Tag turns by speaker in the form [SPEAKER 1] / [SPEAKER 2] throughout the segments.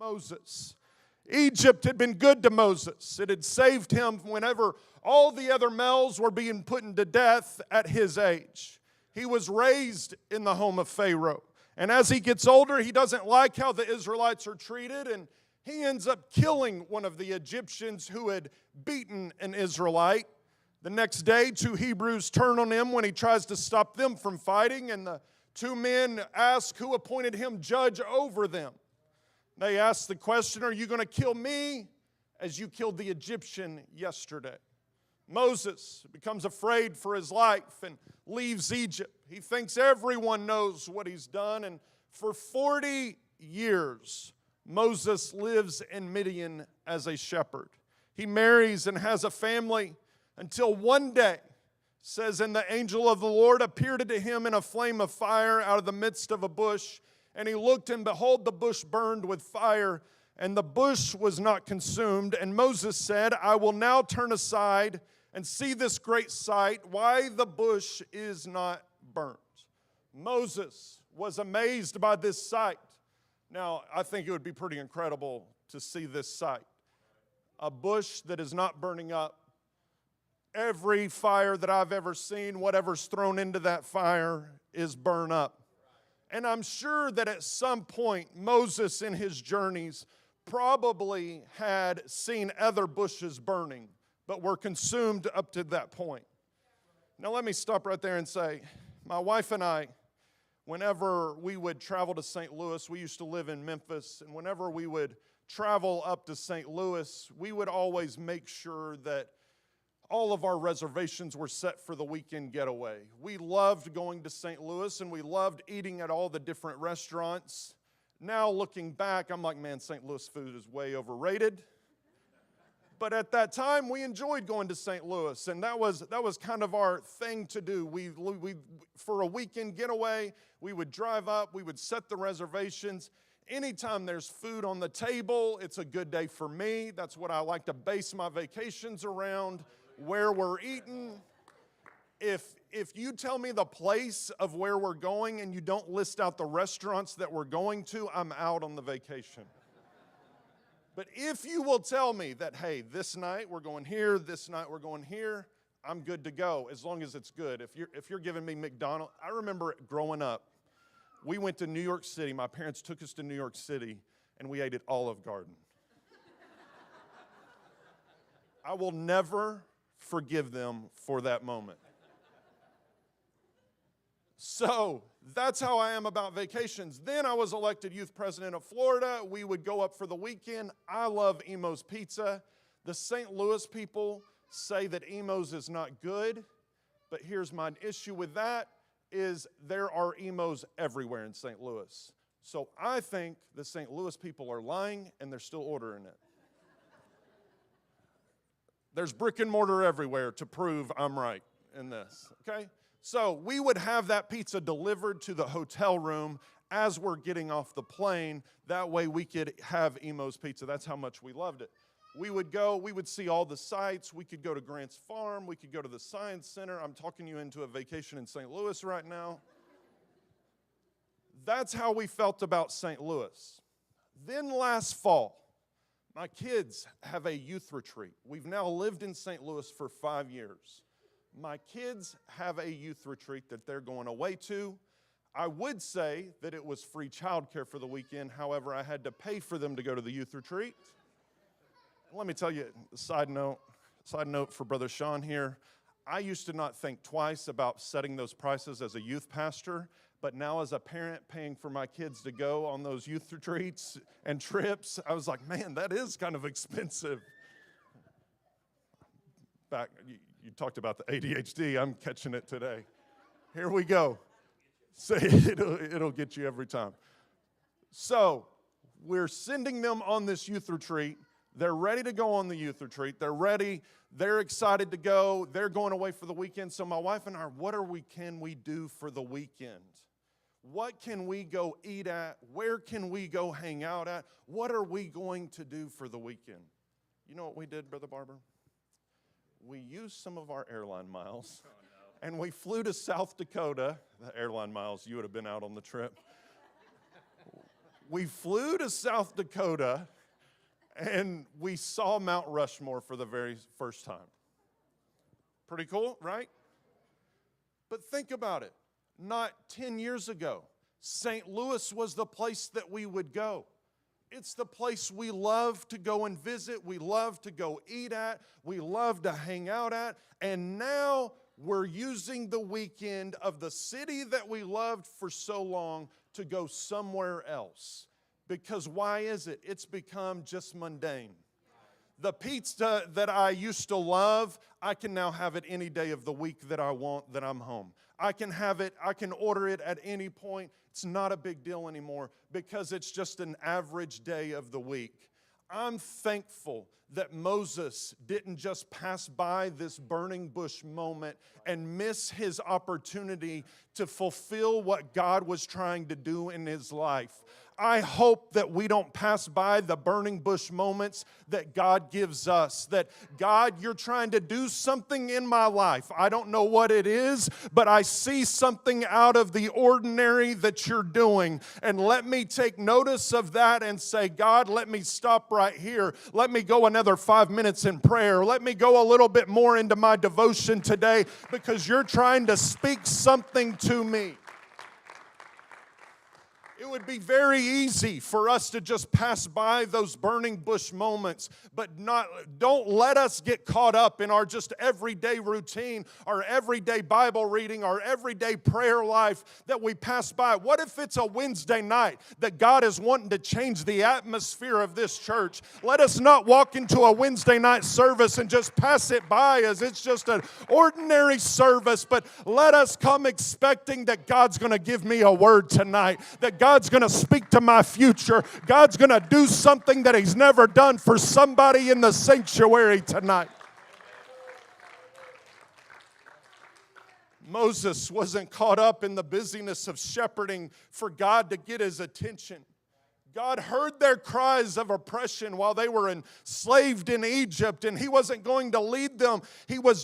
[SPEAKER 1] Moses. Egypt had been good to Moses. It had saved him whenever all the other males were being put to death at his age. He was raised in the home of Pharaoh. And as he gets older, he doesn't like how the Israelites are treated, and he ends up killing one of the Egyptians who had beaten an Israelite. The next day, 2 Hebrews turn on him when he tries to stop them from fighting, and the 2 men ask who appointed him judge over them. They ask the question, are you going to kill me as you killed the Egyptian yesterday? Moses becomes afraid for his life and leaves Egypt. He thinks everyone knows what he's done, and for 40 years, Moses lives in Midian as a shepherd. He marries and has a family until one day, says, and the angel of the Lord appeared to him in a flame of fire out of the midst of a bush. And he looked, and behold, the bush burned with fire, and the bush was not consumed. And Moses said, I will now turn aside and see this great sight, why the bush is not burnt. Moses was amazed by this sight. Now, I think it would be pretty incredible to see this sight. A bush that is not burning up. Every fire that I've ever seen, whatever's thrown into that fire is burned up. And I'm sure that at some point, Moses in his journeys probably had seen other bushes burning, but were consumed up to that point. Now let me stop right there and say, my wife and I, whenever we would travel to St. Louis, we used to live in Memphis, and whenever we would travel up to St. Louis, we would always make sure that all of our reservations were set for the weekend getaway. We loved going to St. Louis, and we loved eating at all the different restaurants. Now looking back, I'm like, man, St. Louis food is way overrated. But at that time, we enjoyed going to St. Louis, and that was kind of our thing to do. We for a weekend getaway, we would drive up, we would set the reservations. Anytime there's food on the table, it's a good day for me. That's what I like to base my vacations around, where we're eating. If you tell me the place of where we're going and you don't list out the restaurants that we're going to, I'm out on the vacation. But if you will tell me that, hey, this night we're going here, this night we're going here, I'm good to go, as long as it's good. If you're giving me McDonald's, I remember growing up, we went to New York City. My parents took us to New York City, and we ate at Olive Garden. I will never forgive them for that moment. So that's how I am about vacations. Then I was elected youth president of Florida. We would go up for the weekend. I love Emo's Pizza. The St. Louis people say that Emo's is not good, but here's my issue with that is there are Emo's everywhere in St. Louis. So I think the St. Louis people are lying and they're still ordering it. There's brick and mortar everywhere to prove I'm right in this, okay? So we would have that pizza delivered to the hotel room as we're getting off the plane. That way we could have Emo's Pizza. That's how much we loved it. We would go, we would see all the sites. We could go to Grant's Farm. We could go to the Science Center. I'm talking you into a vacation in St. Louis right now. That's how we felt about St. Louis. Then last fall, my kids have a youth retreat. We've now lived in St. Louis for 5 years. My kids have a youth retreat that they're going away to. I would say that it was free childcare for the weekend. However, I had to pay for them to go to the youth retreat. Let me tell you a side note for Brother Sean here. I used to not think twice about setting those prices as a youth pastor, but now as a parent paying for my kids to go on those youth retreats and trips, I was like, man, that is kind of expensive. You talked about the ADHD. I'm catching it today. Here we go. Say it'll get you every time. So we're sending them on this youth retreat. They're ready to go on the youth retreat. They're ready. They're excited to go. They're going away for the weekend. So my wife and I, can we do for the weekend? What can we go eat at? Where can we go hang out at? What are we going to do for the weekend? You know what we did, Brother Barber? We used some of our airline miles, and we flew to South Dakota. The airline miles, you would have been out on the trip. we flew to South Dakota, and we saw Mount Rushmore for the very first time. Pretty cool, right? But think about it. Not 10 years ago, St. Louis was the place that we would go. It's the place we love to go and visit. We love to go eat at. We love to hang out at. And now we're using the weekend of the city that we loved for so long to go somewhere else. Because why is it? It's become just mundane. The pizza that I used to love, I can now have it any day of the week that I want, that I'm home. I can have it, I can order it at any point. It's not a big deal anymore because it's just an average day of the week. I'm thankful that Moses didn't just pass by this burning bush moment and miss his opportunity to fulfill what God was trying to do in his life. I hope that we don't pass by the burning bush moments that God gives us. That, God, you're trying to do something in my life. I don't know what it is, but I see something out of the ordinary that you're doing. And let me take notice of that and say, God, let me stop right here. Let me go another 5 minutes in prayer. Let me go a little bit more into my devotion today because you're trying to speak something to me. It would be very easy for us to just pass by those burning bush moments, but don't let us get caught up in our just everyday routine, our everyday Bible reading, our everyday prayer life that we pass by. What if it's a Wednesday night that God is wanting to change the atmosphere of this church? Let us not walk into a Wednesday night service and just pass it by as it's just an ordinary service, but let us come expecting that God's going to give me a word tonight, that God's going to speak to my future. God's going to do something that He's never done for somebody in the sanctuary tonight. Moses wasn't caught up in the busyness of shepherding for God to get his attention. God heard their cries of oppression while they were enslaved in Egypt, and He wasn't going to lead them. He was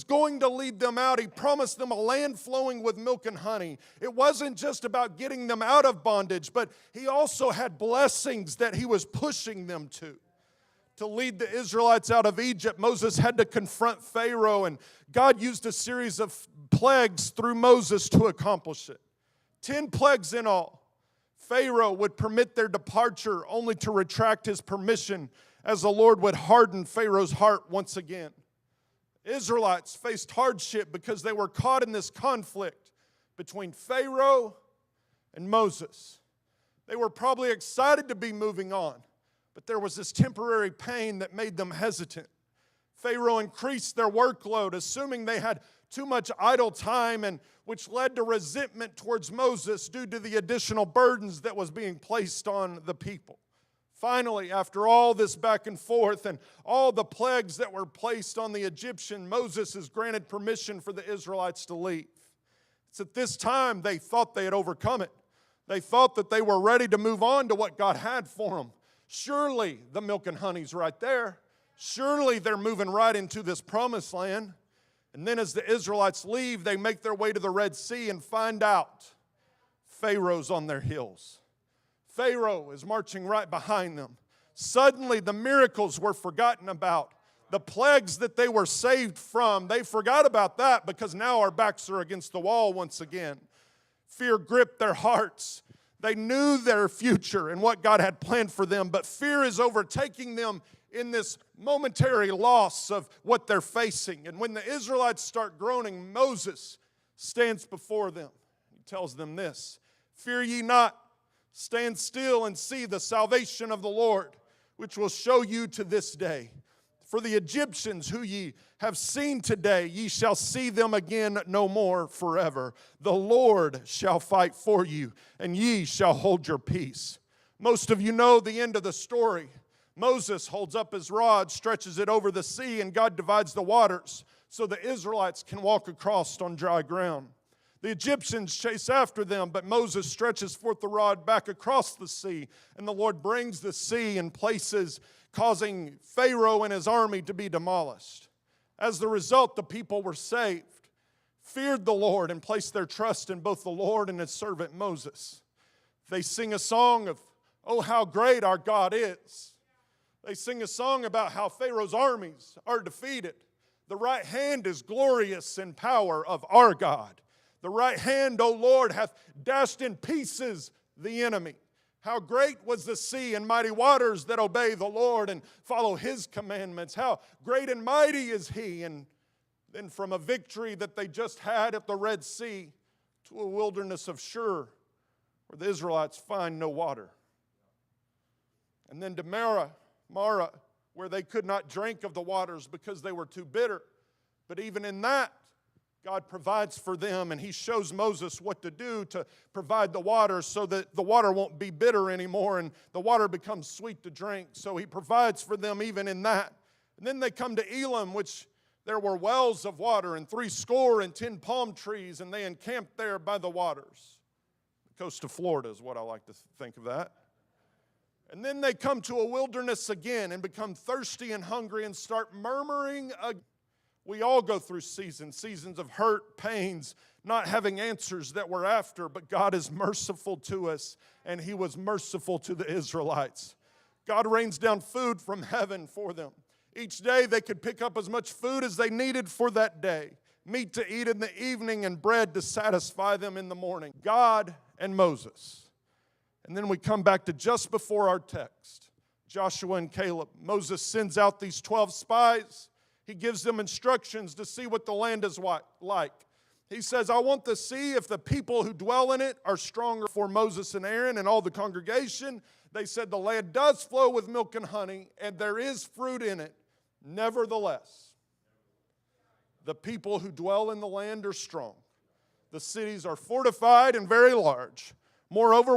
[SPEAKER 1] going to lead them out. He promised them a land flowing with milk and honey. It wasn't just about getting them out of bondage, but He also had blessings that He was pushing them to. To lead the Israelites out of Egypt, Moses had to confront Pharaoh, and God used a series of plagues through Moses to accomplish it. 10 plagues in all. Pharaoh would permit their departure only to retract his permission as the Lord would harden Pharaoh's heart once again. Israelites faced hardship because they were caught in this conflict between Pharaoh and Moses. They were probably excited to be moving on, but there was this temporary pain that made them hesitant. Pharaoh increased their workload, assuming they had too much idle time, and which led to resentment towards Moses due to the additional burdens that was being placed on the people. Finally, after all this back and forth and all the plagues that were placed on the Egyptian, Moses is granted permission for the Israelites to leave. It's at this time they thought they had overcome it. They thought that they were ready to move on to what God had for them. Surely the milk and honey's right there. Surely they're moving right into this promised land. And then as the Israelites leave, they make their way to the Red Sea and find out Pharaoh's on their heels. Pharaoh is marching right behind them. Suddenly the miracles were forgotten about. The plagues that they were saved from, they forgot about that because now our backs are against the wall once again. Fear gripped their hearts. They knew their future and what God had planned for them, but fear is overtaking them in this momentary loss of what they're facing. And when the Israelites start groaning, Moses stands before them. He tells them this: "Fear ye not, stand still and see the salvation of the Lord, which will show you to this day. For the Egyptians who ye have seen today, ye shall see them again no more forever. The Lord shall fight for you, and ye shall hold your peace." Most of you know the end of the story. Moses holds up his rod, stretches it over the sea, and God divides the waters so the Israelites can walk across on dry ground. The Egyptians chase after them, but Moses stretches forth the rod back across the sea, and the Lord brings the sea in places, causing Pharaoh and his army to be demolished. As the result, the people were saved, feared the Lord, and placed their trust in both the Lord and His servant Moses. They sing a song of, oh, how great our God is. They sing a song about how Pharaoh's armies are defeated. The right hand is glorious in power of our God. The right hand, O Lord, hath dashed in pieces the enemy. How great was the sea and mighty waters that obey the Lord and follow His commandments. How great and mighty is He. And then from a victory that they just had at the Red Sea to a wilderness of Shur, where the Israelites find no water. And then to Marah, where they could not drink of the waters because they were too bitter. But even in that, God provides for them, and He shows Moses what to do to provide the water so that the water won't be bitter anymore and the water becomes sweet to drink. So He provides for them even in that. And then they come to Elim, which there were wells of water and 70 palm trees, and they encamped there by the waters. The coast of Florida is what I like to think of that. And then they come to a wilderness again and become thirsty and hungry and start murmuring again. We all go through seasons of hurt, pains, not having answers that we're after, but God is merciful to us, and He was merciful to the Israelites. God rains down food from heaven for them. Each day they could pick up as much food as they needed for that day, meat to eat in the evening and bread to satisfy them in the morning. God and Moses. And then we come back to just before our text, Joshua and Caleb. Moses sends out these 12 spies. He gives them instructions to see what the land is like. He says, I want to see if the people who dwell in it are stronger. For Moses and Aaron and all the congregation, they said the land does flow with milk and honey, and there is fruit in it. Nevertheless, the people who dwell in the land are strong. The cities are fortified and very large. Moreover,